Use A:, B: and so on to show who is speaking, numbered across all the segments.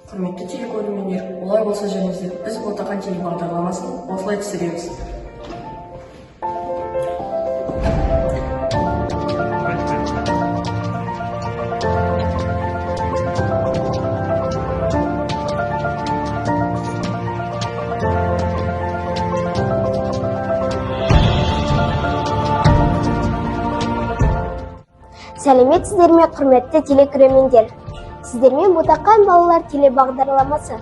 A: Құрметті телекөрермендер, олай болса жүріңіздер, біз Ботақан телебағдарламасын осылай түсіреміз.
B: Сәлеметсіздер ме, құрметті телекөрермендер? Сіздермен Ботақан балалар телебағдарламасы.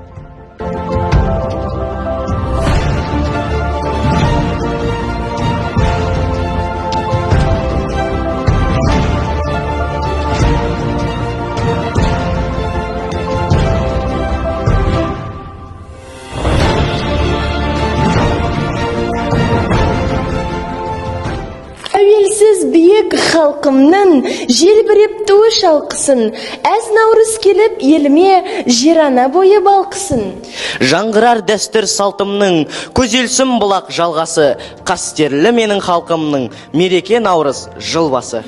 C: Тәуелсіз биік халқымның желбіреп туы шалқысын, әз наурыз келіп еліме жер ана бойы балқысын.
D: Жаңғырар дәстүр салтымның, көзелсім бұлақ жалғасы, қастерлі менің халқымның, мереке наурыз жыл басы.